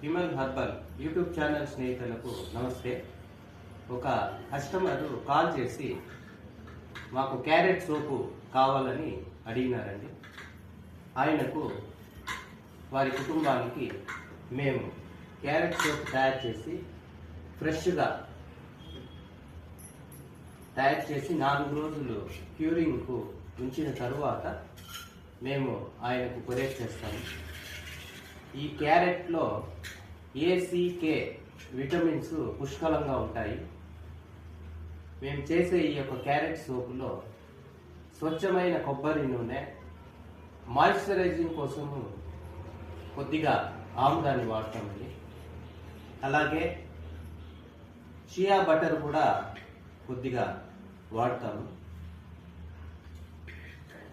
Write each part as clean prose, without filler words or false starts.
Vimal herbal YouTube channel స్నేహితులకు నమస్తే. ఒక కస్టమర్ కాల్ చేసి మాకు క్యారెట్ సోపు కావాలని అడిగినారండి. ఆయనకు వారి కుటుంబానికి మేము క్యారెట్ సోప్ తయారు చేసి ఫ్రెష్గా తయారు చేసి 4 రోజులు క్యూరింగ్కు ఉంచిన తరువాత మేము ఆయనకు కొరియర్ చేస్తాము. ఈ క్యారెట్లో ఏసీకే విటమిన్స్ పుష్కలంగా ఉంటాయి. మేము చేసే ఈ యొక్క క్యారెట్ సోపులో స్వచ్ఛమైన కొబ్బరి నూనె, మాయిశ్చరైజింగ్ కోసము కొద్దిగా ఆముదాన్ని వాడతామండి. అలాగే షియా బటర్ కూడా కొద్దిగా వాడతాము.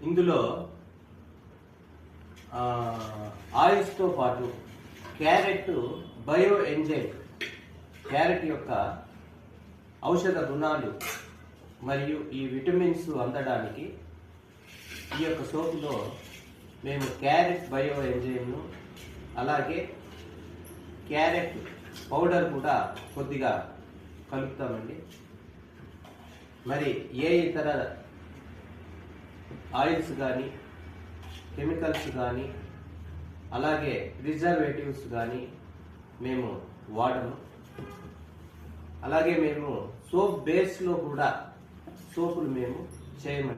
ఇందులో ఆయిల్స్తో పాటు క్యారెట్ బయో ఎంజైమ్, క్యారెట్ యొక్క ఔషధ గుణాలు మరియు ఈ విటమిన్స్ అందడానికి ఈ యొక్క సోపులో మేము క్యారెట్ బయో ఎంజైమ్ను అలాగే క్యారెట్ పౌడర్ కూడా కొద్దిగా కలుపుతామండి. మరి ఏ ఇతర ఆయిల్స్ కానీ కెమికల్స్ కానీ అలాగే ప్రిజర్వేటివ్స్ కానీ మేము వాడము. అలాగే మేము సోప్ బేస్లో కూడా సోపులు మేము చేయమండి.